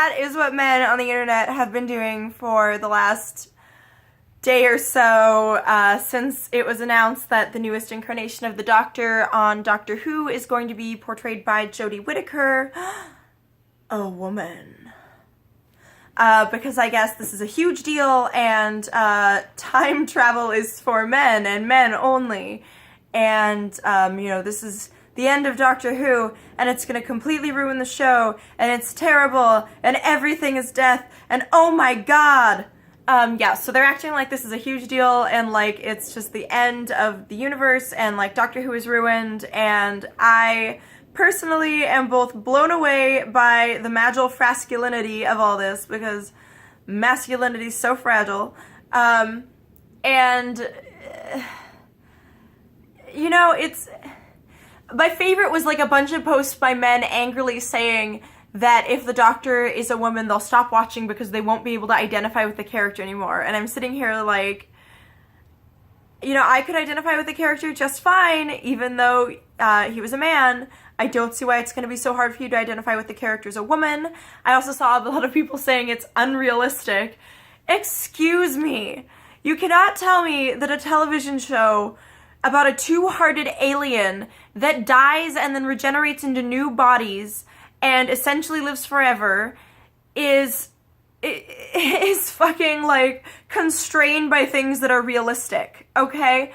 that is what men on the internet have been doing for the last day or so, since it was announced that the newest incarnation of the Doctor on Doctor Who is going to be portrayed by Jodie Whittaker, a woman. Because I guess this is a huge deal, and time travel is for men and men only. And, this is the end of Doctor Who, and it's gonna completely ruin the show, and it's terrible, and everything is death, and oh my god! So they're acting like this is a huge deal, and like it's just the end of the universe, and like Doctor Who is ruined, and I personally am both blown away by the frasculinity of all this, because masculinity is so fragile, it's... My favorite was like a bunch of posts by men angrily saying that if the Doctor is a woman, they'll stop watching because they won't be able to identify with the character anymore. And I'm sitting here like, I could identify with the character just fine, even though he was a man. I don't see why it's going to be so hard for you to identify with the character as a woman. I also saw a lot of people saying it's unrealistic. Excuse me. You cannot tell me that a television show about a two-hearted alien that dies and then regenerates into new bodies and essentially lives forever is fucking, like, constrained by things that are realistic, okay?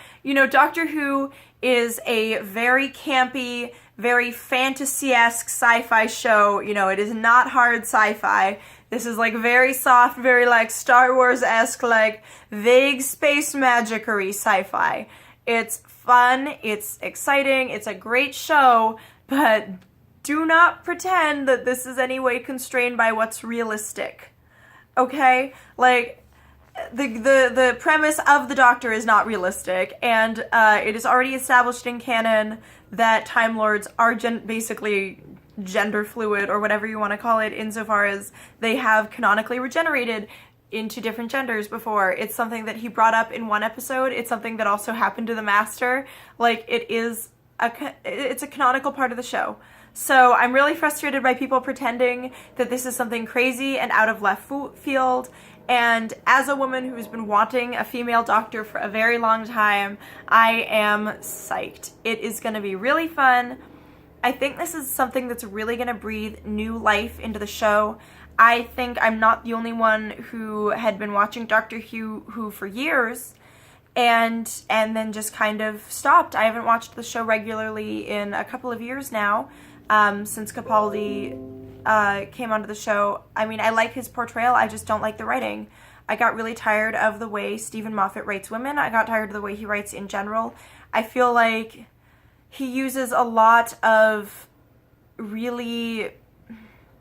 Doctor Who is a very campy, very fantasy-esque sci-fi show. It is not hard sci-fi. This is, like, very soft, very, like, Star Wars-esque, like, vague space magic-y sci-fi. It's fun, it's exciting, it's a great show, but do not pretend that this is any way constrained by what's realistic. Okay? Like, the premise of the Doctor is not realistic, and it is already established in canon that Time Lords are basically gender fluid, or whatever you want to call it, insofar as they have canonically regenerated into different genders before. It's something that he brought up in one episode. It's something that also happened to the Master. Like, it's a canonical part of the show. So I'm really frustrated by people pretending that this is something crazy and out of left field. And as a woman who's been wanting a female Doctor for a very long time, I am psyched. It is going to be really fun. I think this is something that's really going to breathe new life into the show. I think I'm not the only one who had been watching Doctor Who for years and then just kind of stopped. I haven't watched the show regularly in a couple of years now, since Capaldi came onto the show. I mean, I like his portrayal, I just don't like the writing. I got really tired of the way Stephen Moffat writes women. I got tired of the way he writes in general. I feel like he uses a lot of really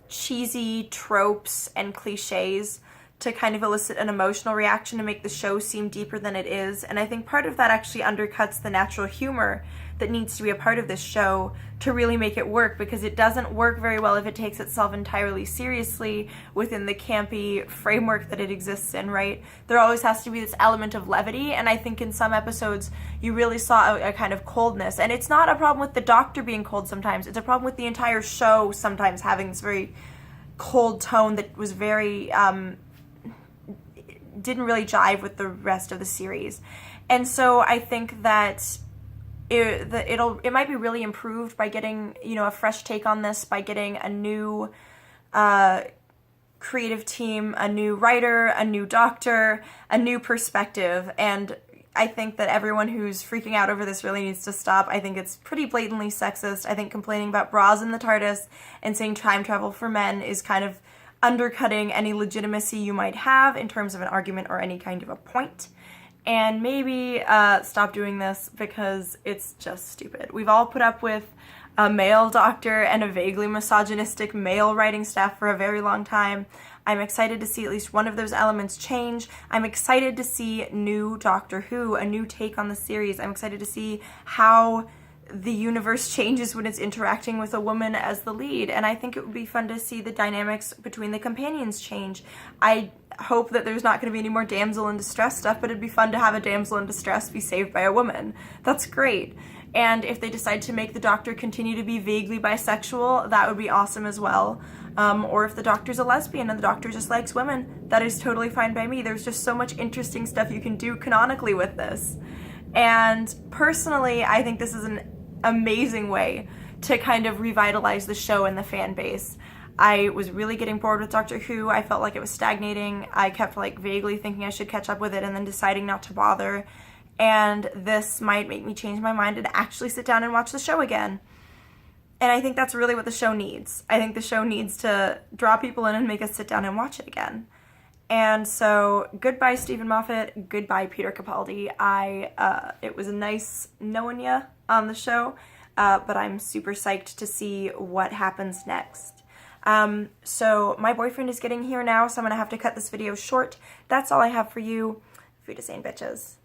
cheesy tropes and cliches to kind of elicit an emotional reaction to make the show seem deeper than it is. And I think part of that actually undercuts the natural humor that needs to be a part of this show to really make it work, because it doesn't work very well if it takes itself entirely seriously within the campy framework that it exists in, right? There always has to be this element of levity, and I think in some episodes you really saw a kind of coldness. And it's not a problem with the Doctor being cold sometimes, it's a problem with the entire show sometimes having this very cold tone that was very, didn't really jive with the rest of the series. And so I think that it might be really improved by getting, a fresh take on this, by getting a new creative team, a new writer, a new Doctor, a new perspective. And I think that everyone who's freaking out over this really needs to stop. I think it's pretty blatantly sexist. I think complaining about bras in the TARDIS and saying time travel for men is kind of undercutting any legitimacy you might have in terms of an argument or any kind of a point. And maybe stop doing this, because it's just stupid. We've all put up with a male Doctor and a vaguely misogynistic male writing staff for a very long time. I'm excited to see at least one of those elements change. I'm excited to see new Doctor Who, a new take on the series. I'm excited to see how the universe changes when it's interacting with a woman as the lead, and I think it would be fun to see the dynamics between the companions change. I hope that there's not going to be any more damsel in distress stuff, but it'd be fun to have a damsel in distress be saved by a woman. That's great. And if they decide to make the Doctor continue to be vaguely bisexual, that would be awesome as well. Or if the Doctor's a lesbian and the Doctor just likes women, that is totally fine by me. There's just so much interesting stuff you can do canonically with this. And personally, I think this is an amazing way to kind of revitalize the show and the fan base. I was really getting bored with Doctor Who. I felt like it was stagnating. I kept like vaguely thinking I should catch up with it and then deciding not to bother. And this might make me change my mind and actually sit down and watch the show again. And I think that's really what the show needs. I think the show needs to draw people in and make us sit down and watch it again. And so, goodbye Stephen Moffat, goodbye Peter Capaldi. It was nice knowing you on the show, but I'm super psyched to see what happens next. So my boyfriend is getting here now, so I'm gonna have to cut this video short. That's all I have for you. Food is saying bitches.